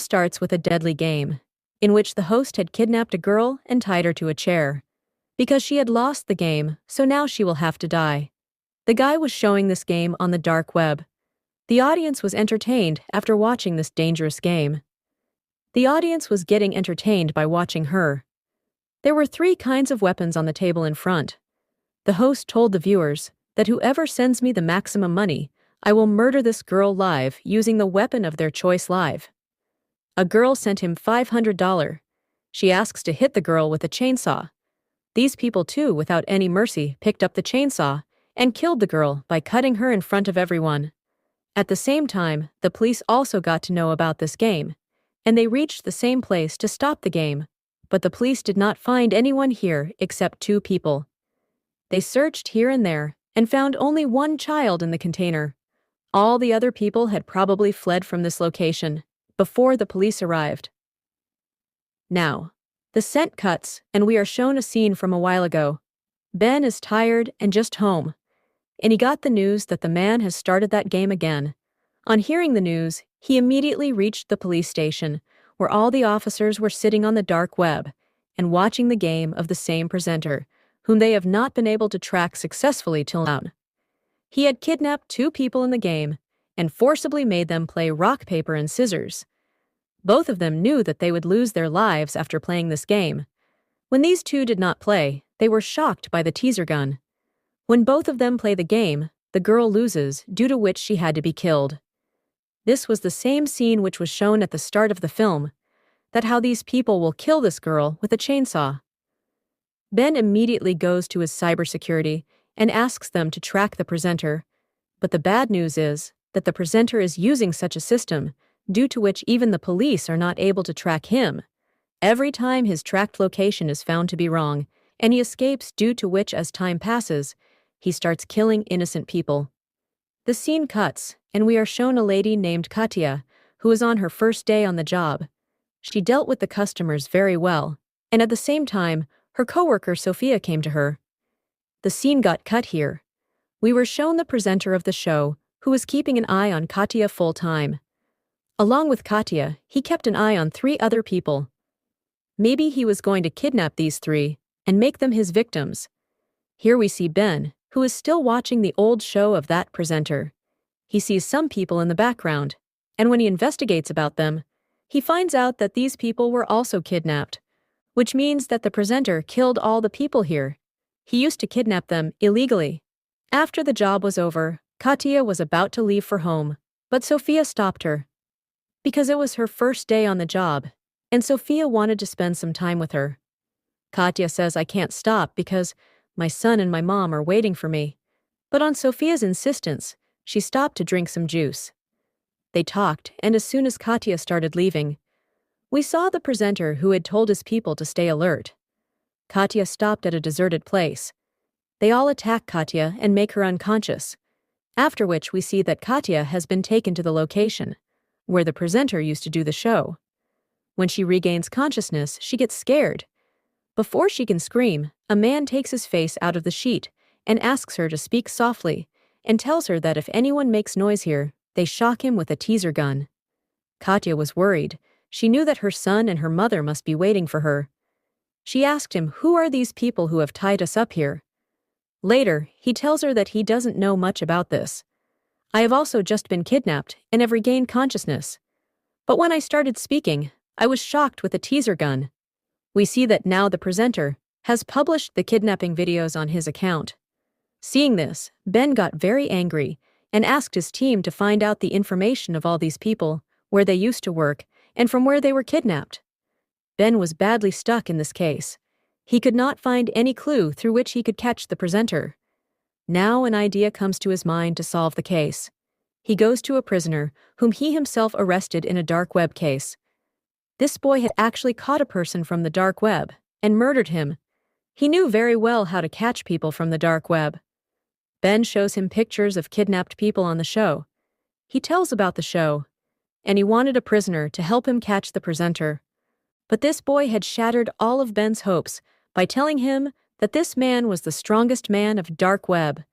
film starts with a deadly game, in which the host had kidnapped a girl and tied her to a chair. Because she had lost the game, so now she will have to die. The guy was showing this game on the dark web. The audience was entertained after watching this dangerous game. The audience was getting entertained by watching her. There were 3 kinds of weapons on the table in front. The host told the viewers that whoever sends me the maximum money, I will murder this girl live using the weapon of their choice live. A girl sent him $500. She asks to hit the girl with a chainsaw. These people too, without any mercy, picked up the chainsaw and killed the girl by cutting her in front of everyone. At the same time, the police also got to know about this game, and they reached the same place to stop the game, but the police did not find anyone here except 2 people. They searched here and there and found only 1 child in the container. All the other people had probably fled from this location before the police arrived. Now, the scent cuts and we are shown a scene from a while ago. Ben is tired and just home, and he got the news that the man has started that game again. On hearing the news, he immediately reached the police station, where all the officers were sitting on the dark web and watching the game of the same presenter, whom they have not been able to track successfully till now. He had kidnapped 2 people in the game and forcibly made them play rock, paper, and scissors. Both of them knew that they would lose their lives after playing this game. When these 2 did not play, they were shocked by the teaser gun. When both of them play the game, the girl loses, due to which she had to be killed. This was the same scene which was shown at the start of the film, that how these people will kill this girl with a chainsaw. Ben immediately goes to his cybersecurity and asks them to track the presenter, but the bad news is that the presenter is using such a system, due to which even the police are not able to track him. Every time his tracked location is found to be wrong, and he escapes, due to which as time passes, he starts killing innocent people. The scene cuts, and we are shown a lady named Katya, who is on her first day on the job. She dealt with the customers very well, and at the same time, her coworker Sophia came to her. The scene got cut here. We were shown the presenter of the show, who was keeping an eye on Katya full time. Along with Katya, he kept an eye on 3 other people. Maybe he was going to kidnap these 3 and make them his victims. Here we see Ben, who is still watching the old show of that presenter. He sees some people in the background, and when he investigates about them, he finds out that these people were also kidnapped, which means that the presenter killed all the people here. He used to kidnap them illegally. After the job was over, Katya was about to leave for home, but Sophia stopped her. Because it was her first day on the job, and Sophia wanted to spend some time with her. Katya says, "I can't stop because my son and my mom are waiting for me." But on Sophia's insistence, she stopped to drink some juice. They talked, and as soon as Katya started leaving, we saw the presenter who had told his people to stay alert. Katya stopped at a deserted place. They all attack Katya and make her unconscious, after which we see that Katya has been taken to the location where the presenter used to do the show. When she regains consciousness, she gets scared. Before she can scream, a man takes his face out of the sheet and asks her to speak softly and tells her that if anyone makes noise here, they shock him with a teaser gun. Katya was worried. She knew that her son and her mother must be waiting for her. She asked him, "Who are these people who have tied us up here?" Later, he tells her that he doesn't know much about this. "I have also just been kidnapped and have regained consciousness. But when I started speaking, I was shocked with a teaser gun." We see that now the presenter has published the kidnapping videos on his account. Seeing this, Ben got very angry and asked his team to find out the information of all these people, where they used to work, and from where they were kidnapped. Ben was badly stuck in this case. He could not find any clue through which he could catch the presenter. Now an idea comes to his mind to solve the case. He goes to a prisoner whom he himself arrested in a dark web case. This boy had actually caught a person from the dark web and murdered him. He knew very well how to catch people from the dark web. Ben shows him pictures of kidnapped people on the show. He tells about the show, and he wanted a prisoner to help him catch the presenter. But this boy had shattered all of Ben's hopes by telling him that this man was the strongest man of dark web,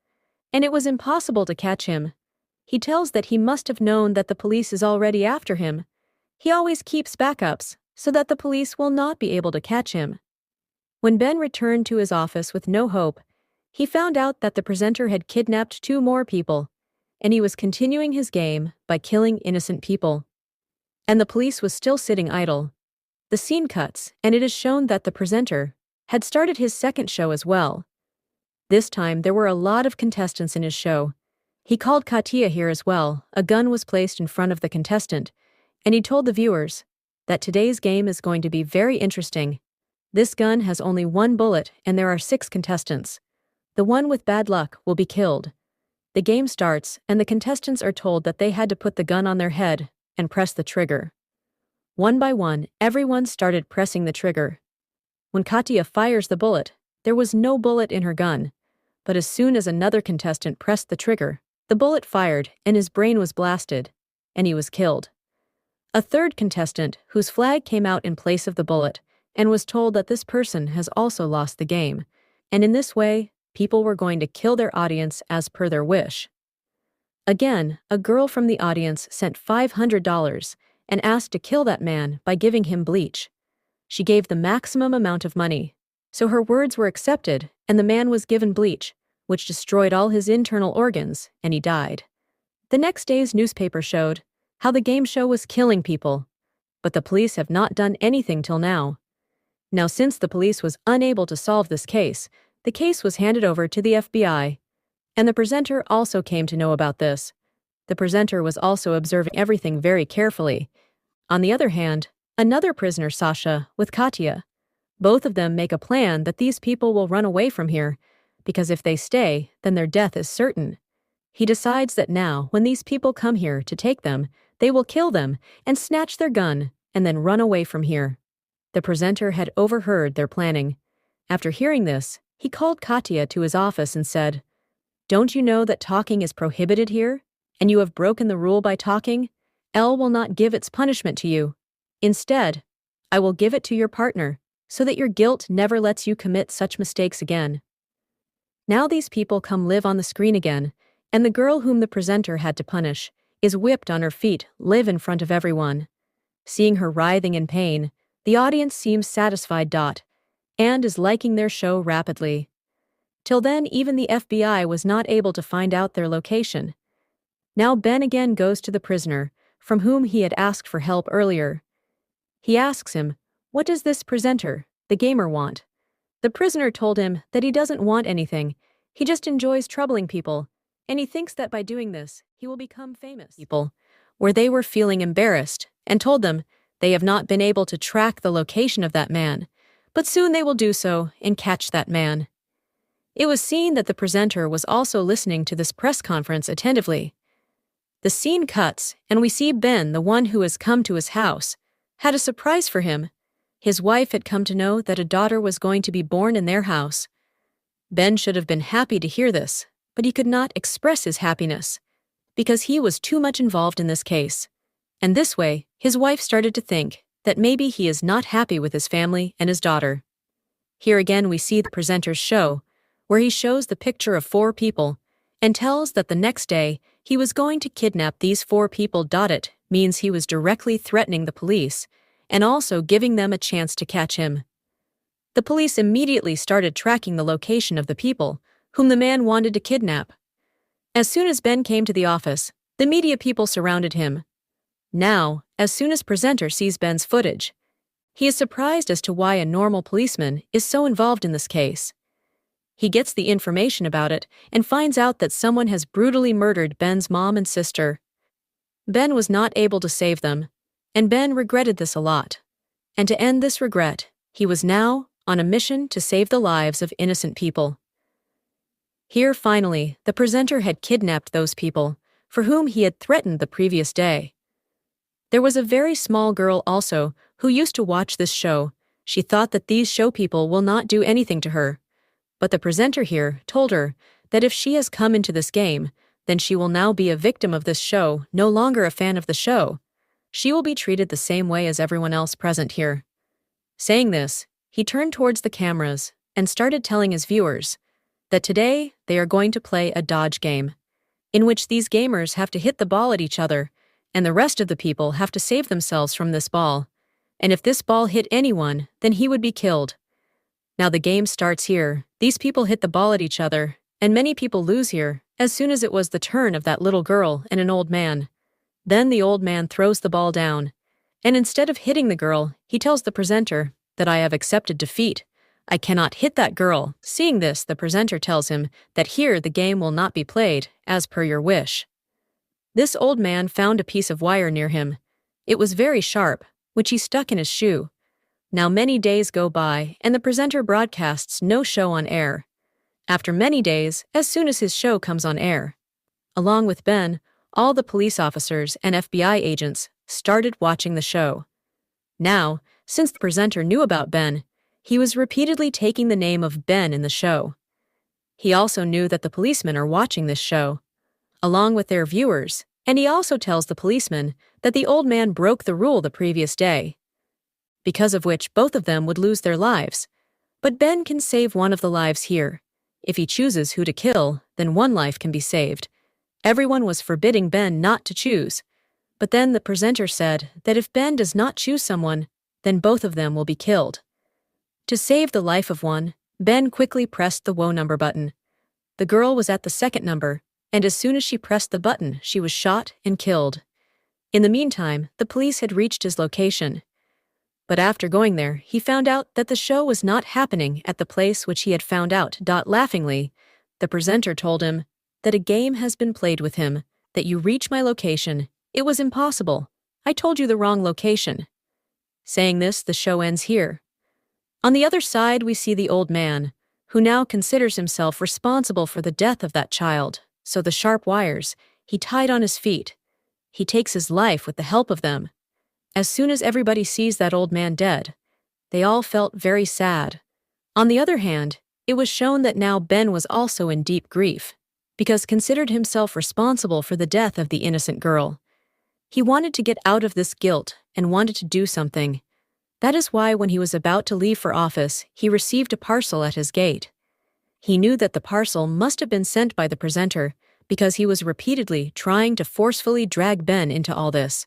and it was impossible to catch him. He tells that he must have known that the police is already after him. He always keeps backups so that the police will not be able to catch him. When Ben returned to his office with no hope, he found out that the presenter had kidnapped 2 more people, and he was continuing his game by killing innocent people. And the police was still sitting idle. The scene cuts, and it is shown that the presenter had started his second show as well. This time, there were a lot of contestants in his show. He called Katia here as well. A gun was placed in front of the contestant, and he told the viewers that today's game is going to be very interesting. This gun has only 1 bullet, and there are 6 contestants. The one with bad luck will be killed. The game starts, and the contestants are told that they had to put the gun on their head and press the trigger. One by one, everyone started pressing the trigger. When Katia fires the bullet, there was no bullet in her gun, but as soon as another contestant pressed the trigger, the bullet fired and his brain was blasted, and he was killed. A third contestant, whose flag came out in place of the bullet, and was told that this person has also lost the game, and in this way, people were going to kill their audience as per their wish. Again, a girl from the audience sent $500 and asked to kill that man by giving him bleach. She gave the maximum amount of money, so her words were accepted, and the man was given bleach, which destroyed all his internal organs, and he died. The next day's newspaper showed how the game show was killing people, but the police have not done anything till now. Now, since the police was unable to solve this case, the case was handed over to the FBI, and the presenter also came to know about this. The presenter was also observing everything very carefully. On the other hand, another prisoner, Sasha, with Katia, both of them make a plan that these people will run away from here, because if they stay, then their death is certain. He decides that now, when these people come here to take them, they will kill them and snatch their gun and then run away from here. The presenter had overheard their planning. After hearing this, he called Katia to his office and said, "Don't you know that talking is prohibited here? And you have broken the rule by talking? L will not give its punishment to you. Instead, I will give it to your partner, so that your guilt never lets you commit such mistakes again." Now these people come live on the screen again, and the girl whom the presenter had to punish is whipped on her feet, live in front of everyone. Seeing her writhing in pain, the audience seems satisfied. And is liking their show rapidly. Till then, even the FBI was not able to find out their location. Now Ben again goes to the prisoner, from whom he had asked for help earlier. He asks him, "What does this presenter, the gamer, want?" The prisoner told him that he doesn't want anything, he just enjoys troubling people, and he thinks that by doing this, he will become famous. People, where they were feeling embarrassed, and told them they have not been able to track the location of that man, but soon they will do so and catch that man. It was seen that the presenter was also listening to this press conference attentively. The scene cuts, and we see Ben, the one who has come to his house, had a surprise for him. His wife had come to know that a daughter was going to be born in their house. Ben should have been happy to hear this, but he could not express his happiness, because he was too much involved in this case. And this way, his wife started to think that maybe he is not happy with his family and his daughter. Here again we see the presenter's show, where he shows the picture of 4 people, and tells that the next day he was going to kidnap these 4 people. It means he was directly threatening the police, and also giving them a chance to catch him. The police immediately started tracking the location of the people whom the man wanted to kidnap. As soon as Ben came to the office, the media people surrounded him. Now, as soon as presenter sees Ben's footage, he is surprised as to why a normal policeman is so involved in this case. He gets the information about it and finds out that someone has brutally murdered Ben's mom and sister. Ben was not able to save them, and Ben regretted this a lot. And to end this regret, he was now on a mission to save the lives of innocent people. Here, finally, the presenter had kidnapped those people for whom he had threatened the previous day. There was a very small girl also who used to watch this show. She thought that these show people will not do anything to her. But the presenter here told her that if she has come into this game, then she will now be a victim of this show, no longer a fan of the show. She will be treated the same way as everyone else present here. Saying this, he turned towards the cameras and started telling his viewers that today they are going to play a dodge game, in which these gamers have to hit the ball at each other, and the rest of the people have to save themselves from this ball. And if this ball hit anyone, then he would be killed. Now the game starts here. These people hit the ball at each other, and many people lose here, as soon as it was the turn of that little girl and an old man. Then the old man throws the ball down, and instead of hitting the girl, he tells the presenter that I have accepted defeat. I cannot hit that girl. Seeing this, the presenter tells him that here the game will not be played, as per your wish. This old man found a piece of wire near him. It was very sharp, which he stuck in his shoe. Now many days go by, and the presenter broadcasts no show on air. After many days, as soon as his show comes on air, along with Ben, all the police officers and FBI agents started watching the show. Now, since the presenter knew about Ben, he was repeatedly taking the name of Ben in the show. He also knew that the policemen are watching this show, along with their viewers, and he also tells the policemen that the old man broke the rule the previous day, because of which both of them would lose their lives. But Ben can save one of the lives here. If he chooses who to kill, then one life can be saved. Everyone was forbidding Ben not to choose, but then the presenter said that if Ben does not choose someone, then both of them will be killed. To save the life of one, Ben quickly pressed the woe number button. The girl was at the second number, and as soon as she pressed the button, she was shot and killed. In the meantime, the police had reached his location. But after going there, he found out that the show was not happening at the place which he had found out. Laughingly, the presenter told him that a game has been played with him, that you reach my location. It was impossible. I told you the wrong location. Saying this, the show ends here. On the other side, we see the old man, who now considers himself responsible for the death of that child. So the sharp wires, he tied on his feet. He takes his life with the help of them. As soon as everybody sees that old man dead, they all felt very sad. On the other hand, it was shown that now Ben was also in deep grief, because considered himself responsible for the death of the innocent girl. He wanted to get out of this guilt and wanted to do something. That is why when he was about to leave for office, he received a parcel at his gate. He knew that the parcel must have been sent by the presenter because he was repeatedly trying to forcefully drag Ben into all this.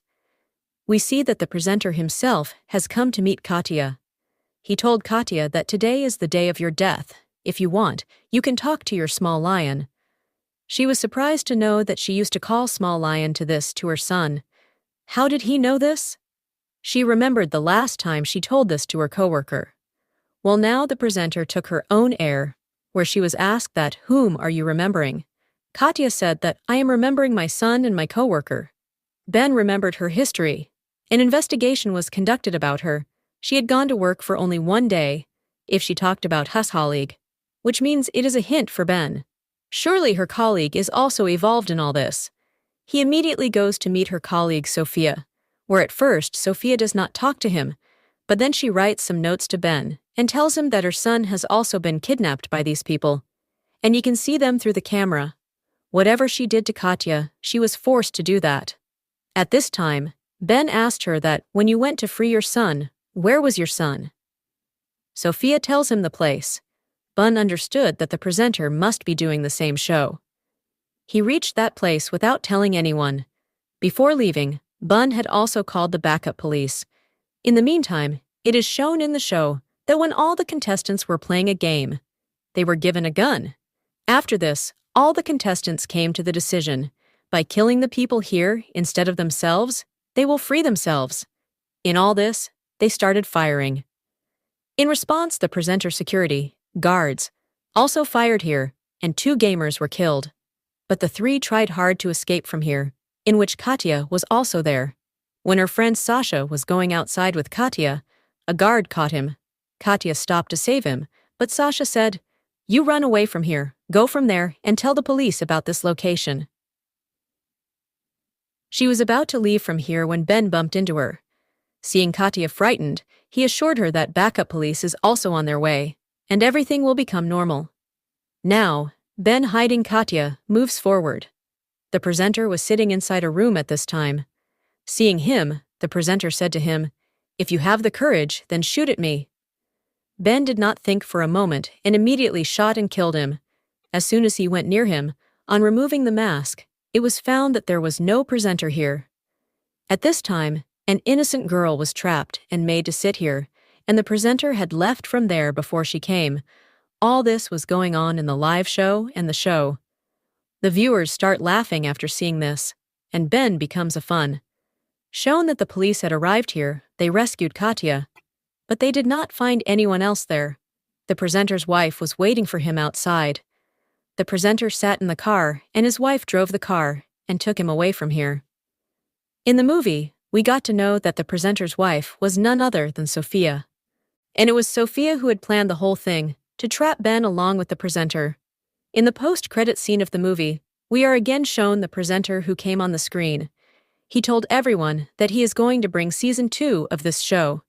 We see that the presenter himself has come to meet Katya. He told Katya that today is the day of your death. If you want, you can talk to your small lion. She was surprised to know that she used to call small lion to her son. How did he know this? She remembered the last time she told this to her coworker. Well, now the presenter took her own air, where she was asked that, whom are you remembering? Katya said that, I am remembering my son and my coworker. Ben remembered her history. An investigation was conducted about her. She had gone to work for only 1 day. If she talked about his colleague, which means it is a hint for Ben. Surely her colleague is also involved in all this. He immediately goes to meet her colleague Sophia, where at first Sophia does not talk to him, but then she writes some notes to Ben and tells him that her son has also been kidnapped by these people, and you can see them through the camera. Whatever she did to Katya, she was forced to do that. At this time, Ben asked her that when you went to free your son, where was your son? Sophia tells him the place. Ben understood that the presenter must be doing the same show. He reached that place without telling anyone. Before leaving, Ben had also called the backup police. In the meantime, it is shown in the show that when all the contestants were playing a game, they were given a gun. After this, all the contestants came to the decision, by killing the people here instead of themselves, they will free themselves. In all this, they started firing. In response, the presenter security, guards, also fired here, and 2 gamers were killed. But the 3 tried hard to escape from here, in which Katya was also there. When her friend Sasha was going outside with Katya, a guard caught him. Katya stopped to save him, but Sasha said, "You run away from here, go from there, and tell the police about this location." She was about to leave from here when Ben bumped into her. Seeing Katya frightened, he assured her that backup police is also on their way, and everything will become normal. Now, Ben, hiding Katya, moves forward. The presenter was sitting inside a room at this time. Seeing him, the presenter said to him, "If you have the courage, then shoot at me." Ben did not think for a moment and immediately shot and killed him. As soon as he went near him, on removing the mask, it was found that there was no presenter here. At this time, an innocent girl was trapped and made to sit here, and the presenter had left from there before she came. All this was going on in the live show and the show. The viewers start laughing after seeing this, and Ben becomes a fun. Shown that the police had arrived here, they rescued Katya. But they did not find anyone else there. The presenter's wife was waiting for him outside. The presenter sat in the car, and his wife drove the car and took him away from here. In the movie, we got to know that the presenter's wife was none other than Sophia. And it was Sophia who had planned the whole thing, to trap Ben along with the presenter. In the post-credit scene of the movie, we are again shown the presenter who came on the screen. He told everyone that he is going to bring season 2 of this show.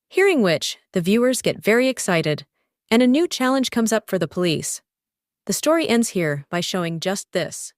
Hearing which, the viewers get very excited, and a new challenge comes up for the police. The story ends here by showing just this.